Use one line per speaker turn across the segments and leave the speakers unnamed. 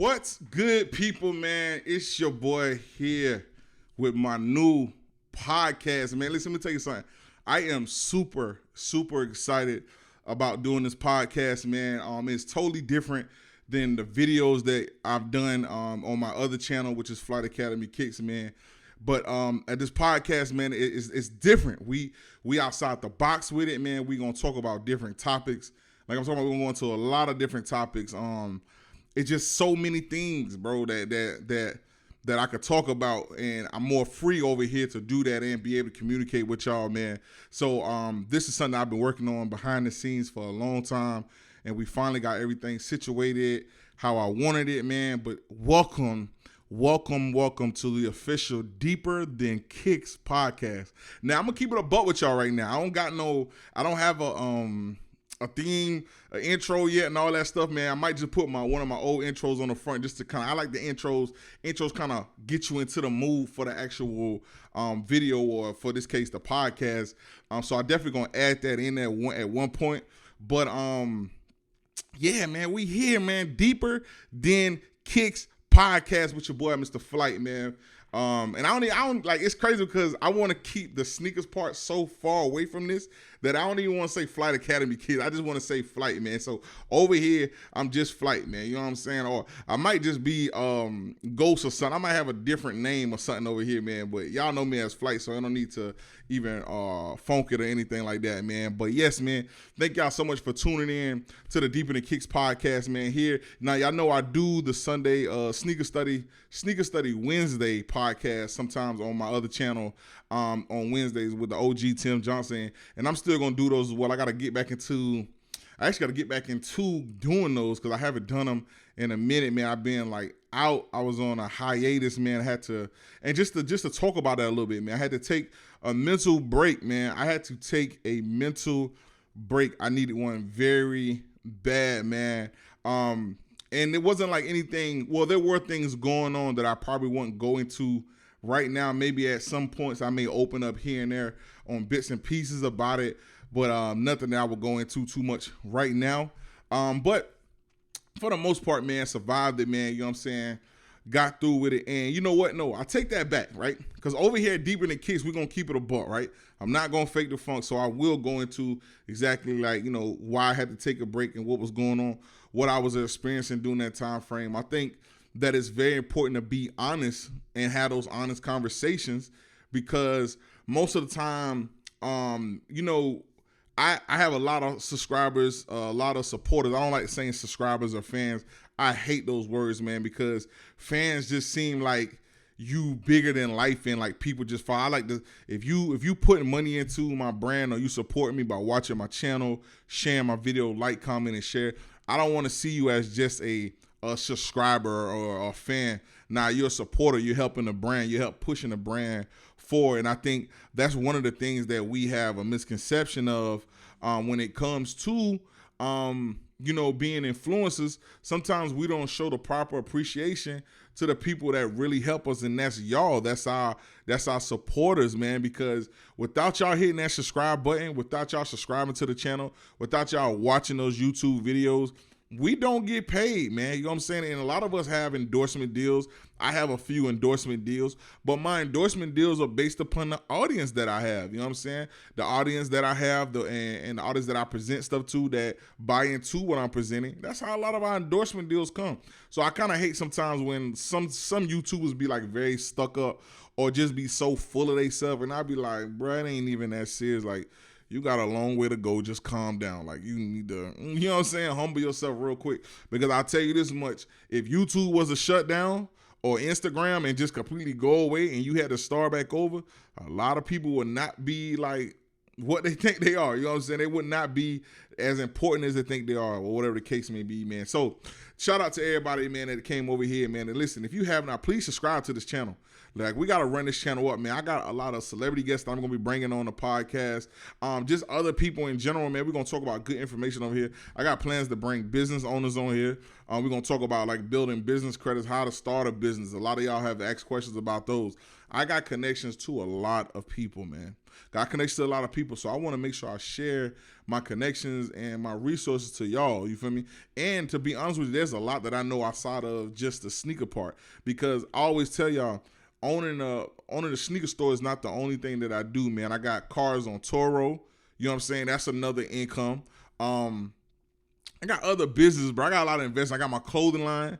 What's good, people, man? It's your boy here with my new podcast, man. Listen, let me tell you something. I am super excited about doing this podcast, man. It's totally different than the videos that I've done on my other channel, which is Flight Academy KICKZ, man. But at this podcast, man, it's different. We outside the box with it, man. We gonna talk about different topics. Like I'm talking about, we're gonna go into a lot of different topics. It's just so many things, bro, that I could talk about, and I'm more free over here to do that and be able to communicate with y'all, man. So this is something I've been working on behind the scenes for a long time, and we finally got everything situated how I wanted it, man. But welcome to the official Deeper Than KICKZ podcast. Now I'm gonna keep it a buck with y'all right now. I don't have a theme, an intro yet, and all that stuff, man. I might just put one of my old intros on the front just to I like the intros. Intros kind of get you into the mood for the actual video, or for this case, the podcast. So I definitely gonna add that in there at one point. But yeah, man, we here, man. Deeper Than KICKZ podcast with your boy, Mr. Flight, man. And I don't like, it's crazy because I want to keep the sneakers part so far away from this that I don't even want to say Flight Academy KICKZ. I just want to say Flight, man. So over here, I'm just Flight, man. You know what I'm saying? Or I might just be Ghost or something. I might have a different name or something over here, man. But y'all know me as Flight, so I don't need to even funk it or anything like that, man. But yes, man, thank y'all so much for tuning in to the Deeper Than KICKZ podcast, man. Here now, y'all know I do the Sunday sneaker study Wednesday podcast sometimes on my other channel on Wednesdays with the OG Tim Johnson, and I'm still gonna do those as well. I actually got to get back into doing those because I haven't done them in a minute, man. I've been like out. I was on a hiatus, man. I had to, and just to talk about that a little bit, man, I had to take a mental break, man. I had to take a mental break. I needed one very bad, man. And it wasn't like anything. Well, there were things going on that I probably won't go into right now. Maybe at some points I may open up here and there on bits and pieces about it, but nothing that I will go into too much right now. But for the most part, man, survived it, man. You know what I'm saying? Got through with it. And you know what? No, I take that back, right? Because over here at Deeper Than KICKZ, we're going to keep it a buck, right? I'm not going to fake the funk, so I will go into exactly like, why I had to take a break and what was going on, what I was experiencing during that time frame. I think that it's very important to be honest and have those honest conversations, because most of the time, I have a lot of subscribers, a lot of supporters. I don't like saying subscribers or fans. I hate those words, man, because fans just seem like you bigger than life, and like people just follow. I like to, if you put money into my brand, or you support me by watching my channel, sharing my video, like, comment, and share, I don't want to see you as just a subscriber or a fan. Now you're a supporter. You're helping the brand. You help pushing the brand forward. And I think that's one of the things that we have a misconception of when it comes to being influencers. Sometimes we don't show the proper appreciation to the people that really help us, and that's y'all. That's our supporters, man. Because without y'all hitting that subscribe button, without y'all subscribing to the channel, without y'all watching those YouTube videos, we don't get paid, man. You know what I'm saying? And a lot of us have endorsement deals. I have a few endorsement deals, but my endorsement deals are based upon the audience that I have. You know what I'm saying? The audience that I have, and the audience that I present stuff to that buy into what I'm presenting. That's how a lot of our endorsement deals come. So I kind of hate sometimes when some YouTubers be like very stuck up or just be so full of themselves, and I be like, bro, it ain't even that serious. Like, you got a long way to go. Just calm down. Like, you need to, you know what I'm saying, humble yourself real quick. Because I'll tell you this much. If YouTube was a shutdown, or Instagram, and just completely go away, and you had to start back over, a lot of people would not be like what they think they are. You know what I'm saying? They would not be as important as they think they are, or whatever the case may be, man. So shout out to everybody, man, that came over here, man. And listen, if you have not, please subscribe to this channel. Like, we got to run this channel up, man. I got a lot of celebrity guests that I'm going to be bringing on the podcast. Just other people in general, man. We're going to talk about good information over here. I got plans to bring business owners on here. We're going to talk about, like, building business credits, how to start a business. A lot of y'all have asked questions about those. I got connections to a lot of people, man. Got connections to a lot of people, so I want to make sure I share my connections and my resources to y'all. You feel me? And to be honest with you, there's a lot that I know outside of just the sneaker part, because I always tell y'all, owning a sneaker store is not the only thing that I do, man. I got cars on Toro. You know what I'm saying? That's another income. I got other businesses, bro. I got a lot of investments. I got my clothing line.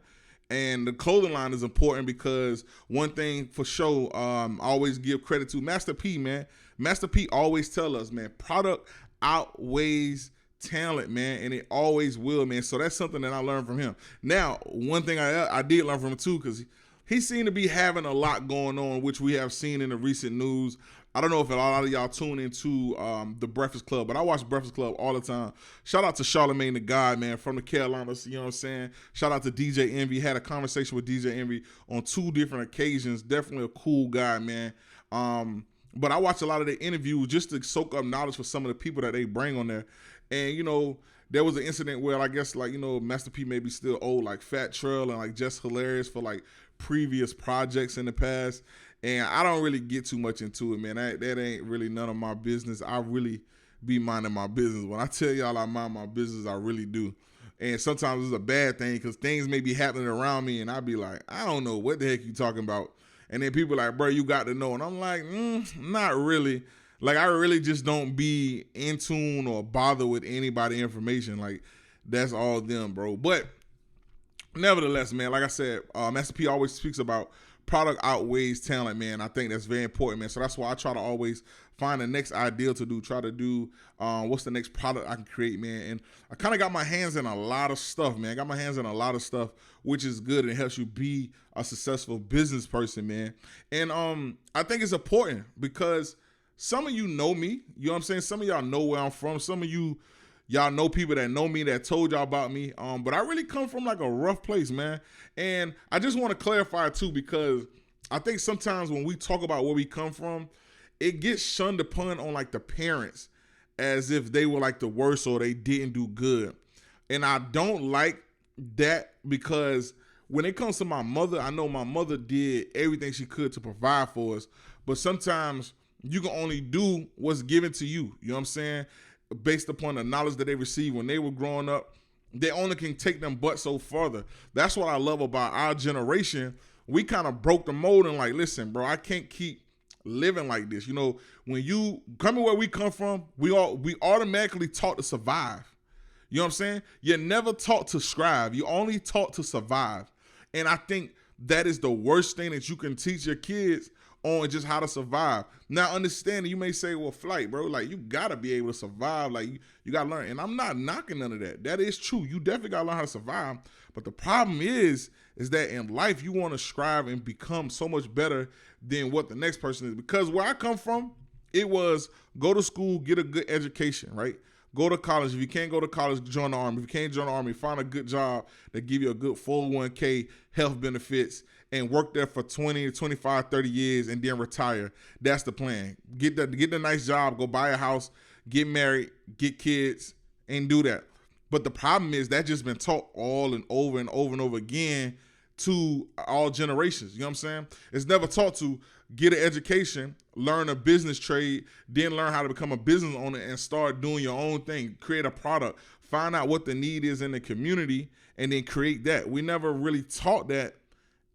And the clothing line is important because one thing for sure, I always give credit to Master P, man. Master P always tell us, man, product outweighs talent, man, and it always will, man. So that's something that I learned from him. Now, one thing I did learn from him too, because he seemed to be having a lot going on, which we have seen in the recent news. I don't know if a lot of y'all tune into the Breakfast Club, but I watch Breakfast Club all the time. Shout out to Charlamagne the God, man, from the Carolinas, you know what I'm saying? Shout out to DJ Envy. Had a conversation with DJ Envy on 2 different occasions. Definitely a cool guy, man. But I watch a lot of the interviews just to soak up knowledge for some of the people that they bring on there. And, you know, there was an incident where I guess, like, you know, Master P may be still old, like Fat Trail and like Just Hilarious for like previous projects in the past. And I don't really get too much into it, man. That ain't really none of my business. I really be minding my business. When I tell y'all I mind my business, I really do. And sometimes it's a bad thing because things may be happening around me and I be like, I don't know what the heck you talking about. And then people like, bro, you got to know. And I'm like, not really. Like, I really just don't be in tune or bother with anybody information. Like, that's all them, bro. But nevertheless, man, like I said, Master P always speaks about product outweighs talent, man. I think that's very important, man. So that's why I try to always find the next ideal to do, try to do what's the next product I can create, man. And I kind of got my hands in a lot of stuff, man. I got my hands in a lot of stuff, which is good and it helps you be a successful business person, man. And I think it's important because some of you know me, you know what I'm saying? Some of y'all know where I'm from. Some of y'all know people that know me that told y'all about me. But I really come from like a rough place, man. And I just want to clarify too, because I think sometimes when we talk about where we come from, it gets shunned upon on like the parents as if they were like the worst or they didn't do good. And I don't like that because when it comes to my mother, I know my mother did everything she could to provide for us. But sometimes you can only do what's given to you. You know what I'm saying? Based upon the knowledge that they received when they were growing up, they only can take them but so further. That's what I love about our generation. We kind of broke the mold and like, listen, bro, I can't keep living like this. You know, when you coming where we come from, we automatically taught to survive. You know what I'm saying? You're never taught to strive. You only taught to survive. And I think that is the worst thing that you can teach your kids on, just how to survive. Now, understanding, you may say, well, Flight, bro, like, you gotta be able to survive. Like, you gotta learn. And I'm not knocking none of that. That is true. You definitely gotta learn how to survive. But the problem is that in life, you want to strive and become so much better than what the next person is. Because where I come from, it was go to school, get a good education, right? Go to college. If you can't go to college, join the Army. If you can't join the Army, find a good job that give you a good 401k, health benefits, and work there for 20, 25, 30 years and then retire. That's the plan. Get the nice job, go buy a house, get married, get kids, and do that. But the problem is that just been taught all and over and over and over again to all generations. You know what I'm saying? It's never taught to get an education, learn a business trade, then learn how to become a business owner and start doing your own thing, create a product, find out what the need is in the community, and then create that. We never really taught that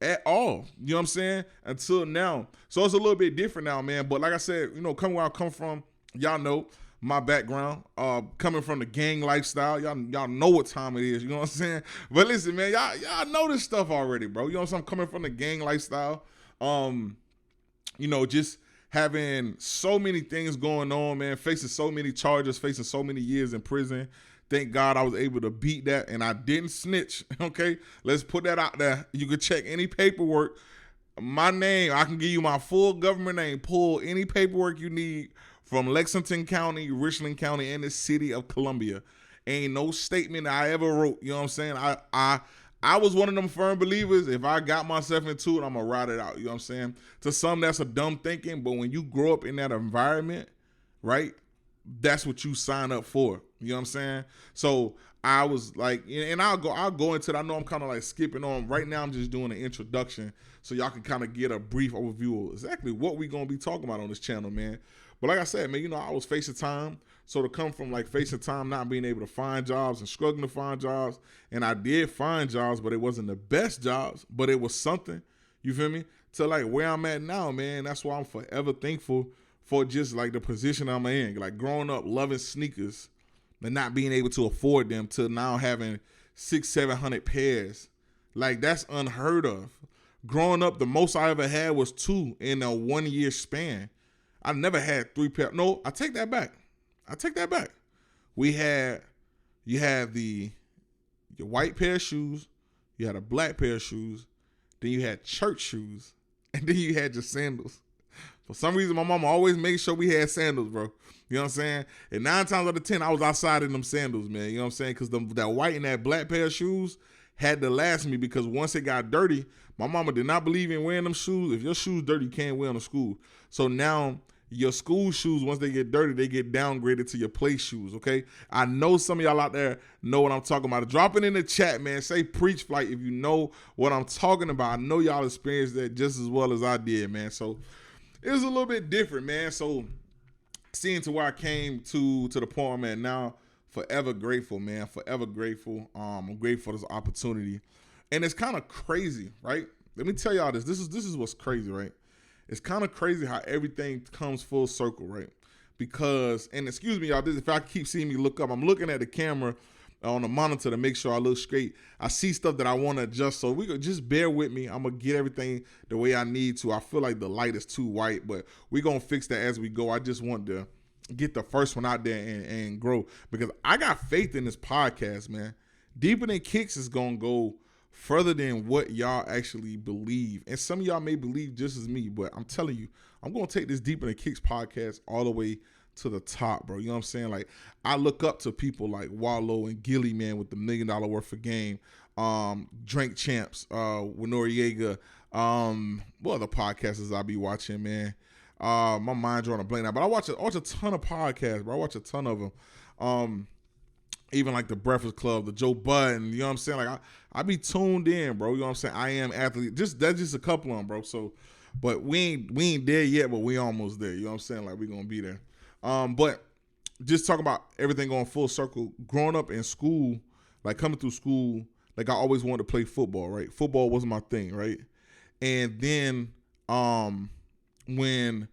at all. You know what I'm saying? Until now. So it's a little bit different now, man. But like I said, you know, coming where I come from, y'all know my background, coming from the gang lifestyle. Y'all know what time it is. You know what I'm saying? But listen, man, y'all know this stuff already, bro. You know what I'm saying? I'm coming from the gang lifestyle. You know, just having so many things going on, man, facing so many charges, facing so many years in prison. Thank God I was able to beat that and I didn't snitch, okay? Let's put that out there. You can check any paperwork. My name, I can give you my full government name. Pull any paperwork you need from Lexington County, Richland County, and the city of Columbia. Ain't no statement I ever wrote, you know what I'm saying? I was one of them firm believers. If I got myself into it, I'm going to ride it out, you know what I'm saying? To some, that's a dumb thinking, but when you grow up in that environment, right, that's what you sign up for. You know what I'm saying? So I was like, and I'll go into it. I know I'm kind of like skipping on. Right now I'm just doing an introduction so y'all can kind of get a brief overview of exactly what we're going to be talking about on this channel, man. But like I said, man, you know, I was facing time. So to come from like facing time not being able to find jobs and struggling to find jobs, and I did find jobs, but it wasn't the best jobs, but it was something, you feel me? To like where I'm at now, man, that's why I'm forever thankful for just like the position I'm in. Like growing up loving sneakers and not being able to afford them to now having 600-700 pairs. Like that's unheard of. Growing up, the most I ever had was 2 in a 1 year span. I never had 3 pairs. No, I take that back. You had your white pair of shoes, you had a black pair of shoes, then you had church shoes, and then you had your sandals. For some reason, my mama always made sure we had sandals, bro. You know what I'm saying? And 9 times out of 10, I was outside in them sandals, man. You know what I'm saying? Because that white and that black pair of shoes had to last me, because once it got dirty, my mama did not believe in wearing them shoes. If your shoes dirty, you can't wear them to school. So now your school shoes, once they get dirty, they get downgraded to your play shoes, okay? I know some of y'all out there know what I'm talking about. Drop it in the chat, man. Say preach flight if you know what I'm talking about. I know y'all experienced that just as well as I did, man. So it was a little bit different, man. So seeing to where I came to the point I'm at now, forever grateful, man. Forever grateful. I'm grateful for this opportunity. And it's kind of crazy, right? Let me tell y'all this. This is what's crazy, right? It's kind of crazy how everything comes full circle, right? Because, and excuse me, y'all, if I keep seeing me look up, I'm looking at the camera on the monitor to make sure I look straight. I see stuff that I want to adjust, so we could just bear with me. I'm going to get everything the way I need to. I feel like the light is too white, but we're going to fix that as we go. I just want to get the first one out there and grow, because I got faith in this podcast, man. Deeper Than Kicks is going to go further than what y'all actually believe. And some of y'all may believe just as me, but I'm telling you, I'm going to take this Deeper Than Kicks podcast all the way to the top, bro. You know what I'm saying? Like, I look up to people like Wallow and Gilly, man, with the $1 million worth of game. Drink Champs, with Noriega. What other podcasts I be watching, man? My mind's drawing a blank now, but I watch a ton of podcasts, bro. I watch a ton of them. Even like the Breakfast Club, the Joe Budden, you know what I'm saying? Like I be tuned in, bro. You know what I'm saying? I Am Athlete. That's just a couple of them, bro. So, but we ain't there yet, but we almost there. You know what I'm saying? Like we gonna be there. But just talk about everything going full circle. Growing up in school, like coming through school, like I always wanted to play football, right? Football wasn't my thing, right? And then when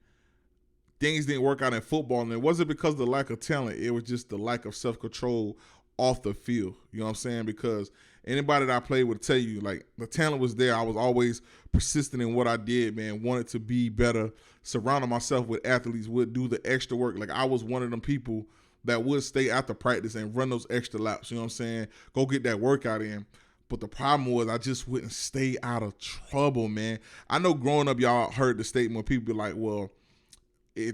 things didn't work out in football, and it wasn't because of the lack of talent, it was just the lack of self-control off the field. You know what I'm saying? Because anybody that I played would tell you, like, the talent was there. I was always persistent in what I did, man. Wanted to be better, surrounding myself with athletes, would do the extra work. Like, I was one of them people that would stay after practice and run those extra laps, you know what I'm saying? Go get that workout in. But the problem was I just wouldn't stay out of trouble, man. I know growing up, y'all heard the statement where people be like, well,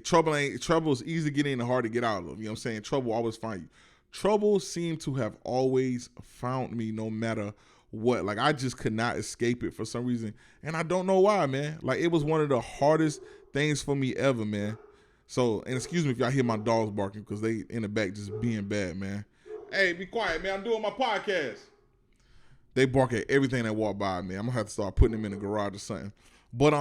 trouble is easy to get in and hard to get out of. You know what I'm saying? Trouble always find you. Trouble seemed to have always found me no matter what. Like, I just could not escape it for some reason. And I don't know why, man. Like, it was one of the hardest things for me ever, man. So, and excuse me if y'all hear my dogs barking, because they in the back just being bad, man. Hey, be quiet, man. I'm doing my podcast. They bark at everything that walk by, man. I'm going to have to start putting them in the garage or something. But,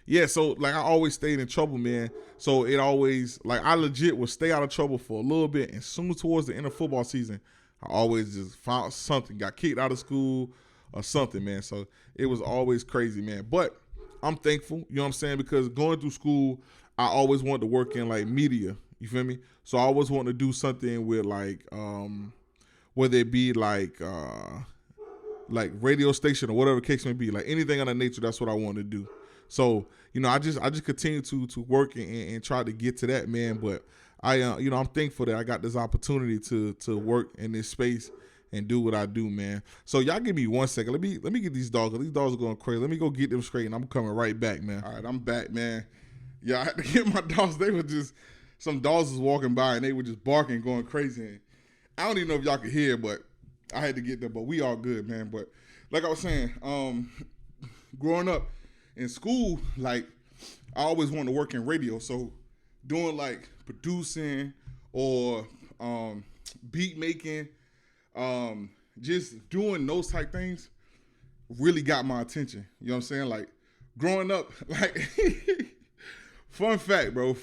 yeah, so, like, I always stayed in trouble, man. So it always, like, I legit would stay out of trouble for a little bit. And soon towards the end of football season, I always just found something, got kicked out of school or something, man. So it was always crazy, man. But I'm thankful, you know what I'm saying? Because going through school, I always wanted to work in, like, media. You feel me? So I always wanted to do something with, like, whether it be, like radio station or whatever the case may be. Like, anything of that nature, that's what I wanted to do. So, you know, I just continue to work and try to get to that, man. But I, you know, I'm thankful that I got this opportunity to work in this space and do what I do, man. So y'all give me 1 second. Let me get these dogs. These dogs are going crazy. Let me go get them straight, and I'm coming right back, man. All right, I'm back, man. Yeah, I had to get my dogs. They were just, some dogs was walking by, and they were just barking, going crazy. And I don't even know if y'all could hear, but I had to get them. But we all good, man. But like I was saying, growing up in school, like, I always wanted to work in radio. So doing, like, producing or beat making, just doing those type things really got my attention. You know what I'm saying? Like, growing up, like, fun fact, bro.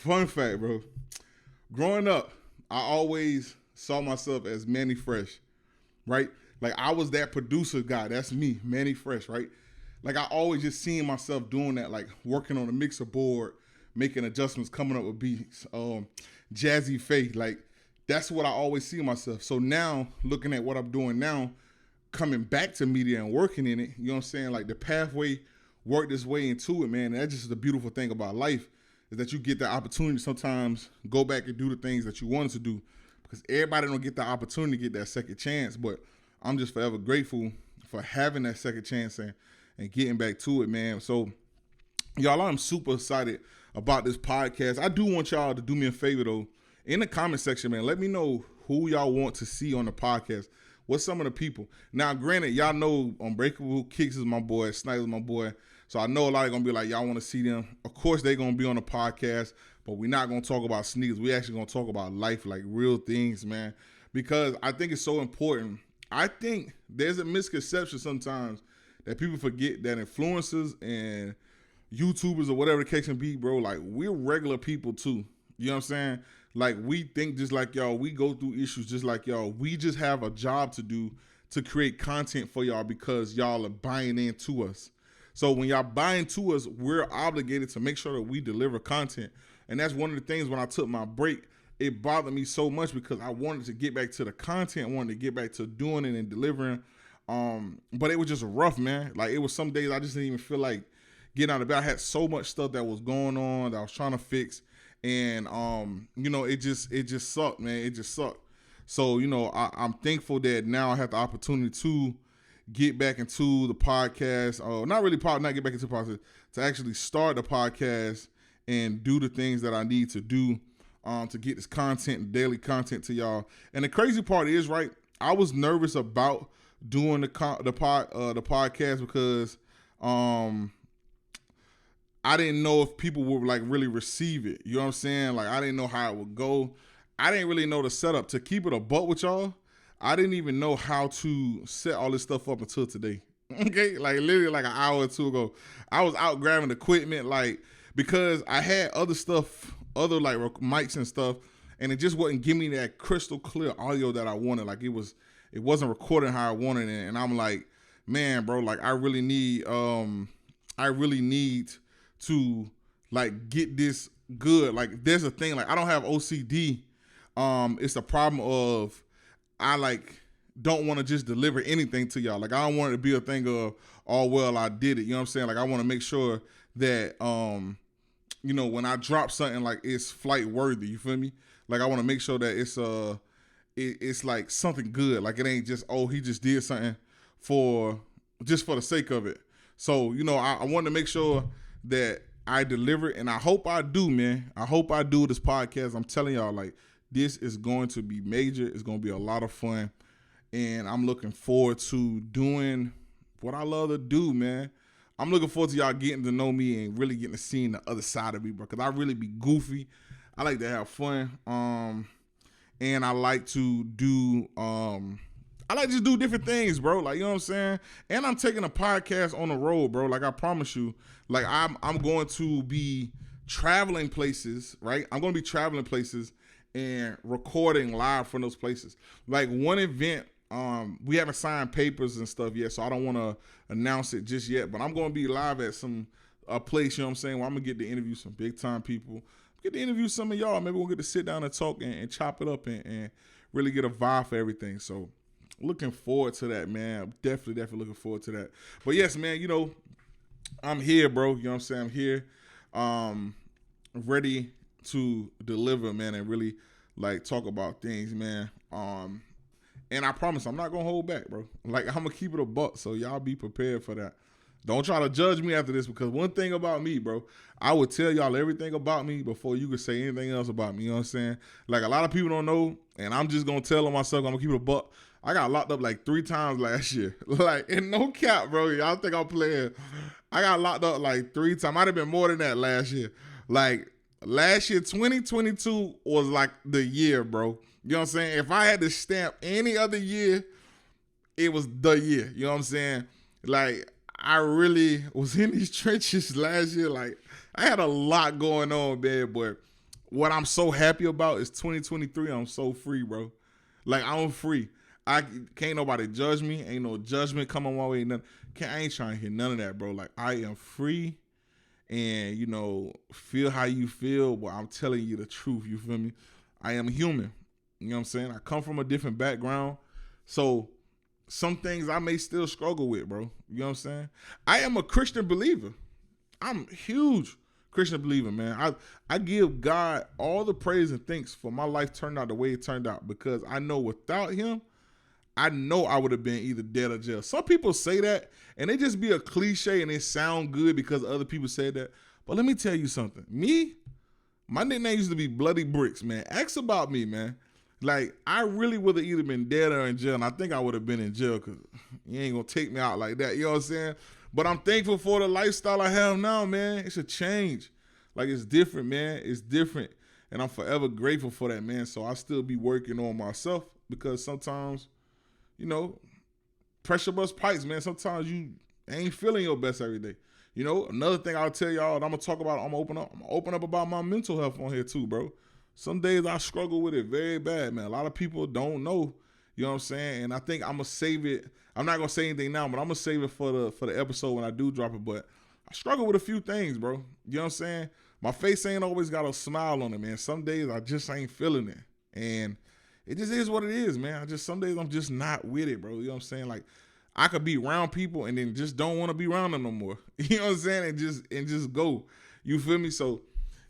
growing up, I always saw myself as Manny Fresh, right? Like I was that producer guy. That's me, Manny Fresh, right? Like I always just seen myself doing that, like working on a mixer board, making adjustments, coming up with beats, Jazzy Faye. Like that's what I always see myself. So now looking at what I'm doing now, coming back to media and working in it, you know what I'm saying? Like the pathway worked this way into it, man. And that's just the beautiful thing about life is that you get the opportunity to sometimes go back and do the things that you wanted to do, because everybody don't get the opportunity to get that second chance. But I'm just forever grateful for having that second chance and getting back to it, man. So y'all, I'm super excited about this podcast. I do want y'all to do me a favor though. In the comment section, man, let me know who y'all want to see on the podcast. What's some of the people? Now, granted, y'all know Unbreakable KICKZ is my boy, Snipe is my boy. So I know a lot are going to be like, y'all want to see them. Of course, they're going to be on the podcast, but we're not going to talk about sneakers. We're actually going to talk about life, like real things, man, because I think it's so important. I think there's a misconception sometimes that people forget that influencers and YouTubers or whatever the case can be, bro, like we're regular people too. You know what I'm saying? Like we think just like y'all, we go through issues just like y'all. We just have a job to do to create content for y'all because y'all are buying into us. So when y'all buy into us, we're obligated to make sure that we deliver content. And that's one of the things when I took my break, it bothered me so much because I wanted to get back to the content. I wanted to get back to doing it and delivering. But it was just rough, man. Like it was some days I just didn't even feel like getting out of bed. I had so much stuff that was going on that I was trying to fix. And, you know, it just sucked, man. It just sucked. So, you know, I'm thankful that now I have the opportunity to get back into the podcast. Not get back into the podcast, to actually start the podcast and do the things that I need to do to get this content, daily content to y'all. And the crazy part is, right, I was nervous about doing the podcast because I didn't know if people would like really receive it. You know what I'm saying? Like I didn't know how it would go. I didn't really know the setup. To keep it a buck with y'all, I didn't even know how to set all this stuff up until today. Okay, like literally like an hour or two ago, I was out grabbing equipment, like because I had other stuff, other like mics and stuff, and it just wasn't giving me that crystal clear audio that I wanted. Like it wasn't recording how I wanted it, and I'm like, man, bro, like I really need to like get this good. Like there's a thing, like I don't have OCD. It's the problem of I like don't want to just deliver anything to y'all. Like I don't want it to be a thing of, oh well, I did it. You know what I'm saying? Like I want to make sure that you know, when I drop something, like it's flight worthy. You feel me? Like I want to make sure that it's like something good. Like it ain't just, oh, he just did something for the sake of it. So, you know, I wanted to make sure that I deliver, and I hope I do, man. I hope I do this podcast. I'm telling y'all, like, this is going to be major. It's going to be a lot of fun, and I'm looking forward to doing what I love to do, man. I'm looking forward to y'all getting to know me and really getting to see the other side of me, bro, because I really be goofy. I like to have fun, and I like to do I like to just do different things, bro. Like, you know what I'm saying? And I'm taking a podcast on the road, bro. Like, I promise you. Like, I'm going to be traveling places, right? I'm going to be traveling places and recording live from those places. Like, one event, we haven't signed papers and stuff yet, so I don't want to announce it just yet. But I'm going to be live at a place, you know what I'm saying, where I'm going to get to interview some big-time people. Get to interview some of y'all. Maybe we'll get to sit down and talk and chop it up and really get a vibe for everything. So, looking forward to that, man. I'm definitely looking forward to that. But yes, man, you know, I'm here, bro. You know what I'm saying? I'm here, ready to deliver, man, and really like talk about things, man. And I promise I'm not gonna hold back, bro. Like I'm gonna keep it a buck, so y'all be prepared for that. Don't try to judge me after this, because one thing about me, bro, I would tell y'all everything about me before you could say anything else about me. You know what I'm saying? Like a lot of people don't know, and I'm just gonna tell them myself. I'm gonna keep it a buck. I got locked up like 3 times last year. Like, and no cap, bro. Y'all think I'm playing. I got locked up like 3 times. Might have been more than that last year. Like, last year, 2022 was like the year, bro. You know what I'm saying? If I had to stamp any other year, it was the year. You know what I'm saying? Like, I really was in these trenches last year. Like, I had a lot going on, man. But what I'm so happy about is 2023. I'm so free, bro. Like, I'm free. I can't nobody judge me. Ain't no judgment coming my way. Nothing. I ain't trying to hear none of that, bro. Like, I am free, and feel how you feel. But I'm telling you the truth. You feel me? I am human. You know what I'm saying? I come from a different background, so some things I may still struggle with, bro. You know what I'm saying? I am a Christian believer. I'm a huge Christian believer, man. I give God all the praise and thanks for my life turned out the way it turned out, because I know without him, I know I would have been either dead or jail. Some people say that, and they just be a cliche, and it sound good because other people said that. But let me tell you something. My nickname used to be Bloody Bricks, man. Ask about me, man. Like, I really would have either been dead or in jail, and I think I would have been in jail, because you ain't going to take me out like that. You know what I'm saying? But I'm thankful for the lifestyle I have now, man. It's a change. Like, it's different, man. It's different. And I'm forever grateful for that, man. So I still be working on myself, because sometimes, pressure bust pipes, man. Sometimes you ain't feeling your best every day. Another thing I'll tell y'all, and I'm going to talk about, I'm going to open up about my mental health on here too, bro. Some days I struggle with it very bad, man. A lot of people don't know, you know what I'm saying? And I think I'm going to save it. I'm not going to say anything now, but I'm going to save it for the episode when I do drop it. But I struggle with a few things, bro. You know what I'm saying? My face ain't always got a smile on it, man. Some days I just ain't feeling it. And it just is what it is, man. Some days I'm just not with it, bro. You know what I'm saying? Like, I could be around people and then just don't want to be around them no more. You know what I'm saying? And just go. You feel me? So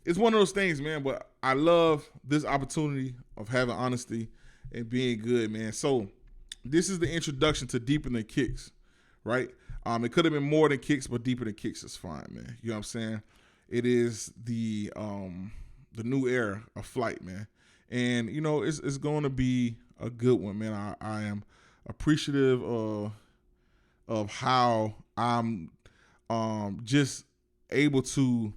it's one of those things, man. But I love this opportunity of having honesty and being good, man. So this is the introduction to Deeper Than Kicks, right? It could have been more than kicks, but deeper than kicks is fine, man. You know what I'm saying? It is the new era of flight, man. And, it's going to be a good one, man. I am appreciative of how I'm just able to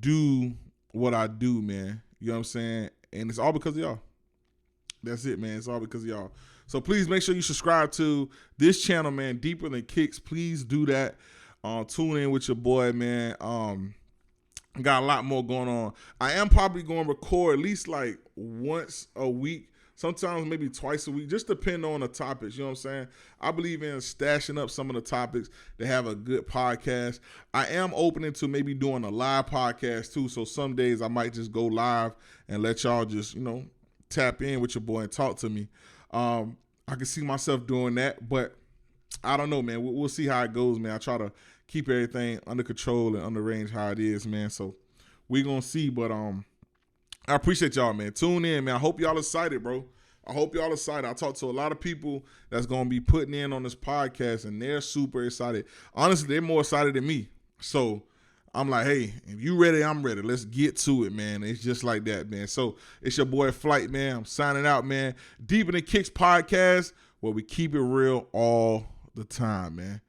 do what I do, man. You know what I'm saying? And it's all because of y'all. That's it, man. It's all because of y'all. So please make sure you subscribe to this channel, man. Deeper Than Kicks. Please do that. Tune in with your boy, man. Got a lot more going on. I am probably going to record at least like once a week. Sometimes maybe twice a week, just depending on the topics. You know what I'm saying? I believe in stashing up some of the topics to have a good podcast. I am opening to maybe doing a live podcast too. So some days I might just go live and let y'all just, tap in with your boy and talk to me. I can see myself doing that, but I don't know, man. We'll see how it goes, man. I try to keep everything under control and under range how it is, man. So we're going to see, but I appreciate y'all, man. Tune in, man. I hope y'all excited, bro. I hope y'all excited. I talked to a lot of people that's going to be putting in on this podcast, and they're super excited. Honestly, they're more excited than me. So I'm like, hey, if you ready, I'm ready. Let's get to it, man. It's just like that, man. So it's your boy Flight, man. I'm signing out, man. Deeper Than Kicks podcast, where we keep it real all the time, man.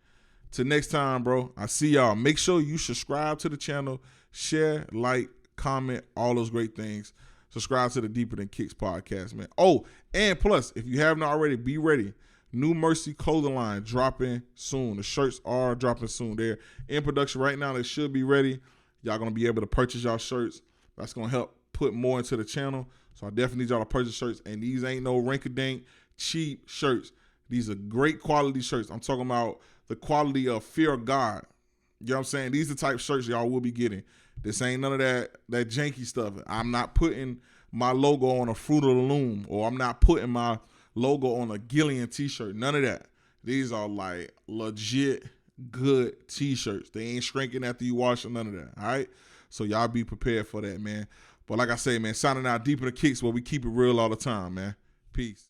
Till next time, bro. I see y'all. Make sure you subscribe to the channel, share, like, comment, all those great things. Subscribe to the Deeper Than Kicks podcast, man. Oh, and plus, if you haven't already, be ready. New Mercy clothing line dropping soon. The shirts are dropping soon. They're in production right now. They should be ready. Y'all going to be able to purchase y'all shirts. That's going to help put more into the channel. So I definitely need y'all to purchase shirts. And these ain't no rink-a-dink cheap shirts. These are great quality shirts. I'm talking about the quality of fear of God. You know what I'm saying? These are the type of shirts y'all will be getting. This ain't none of that janky stuff. I'm not putting my logo on a Fruit of the Loom, or I'm not putting my logo on a Gillian t-shirt. None of that. These are like legit good t-shirts. They ain't shrinking after you wash them, none of that. All right? So y'all be prepared for that, man. But like I say, man, signing out Deeper Than Kicks, where we keep it real all the time, man. Peace.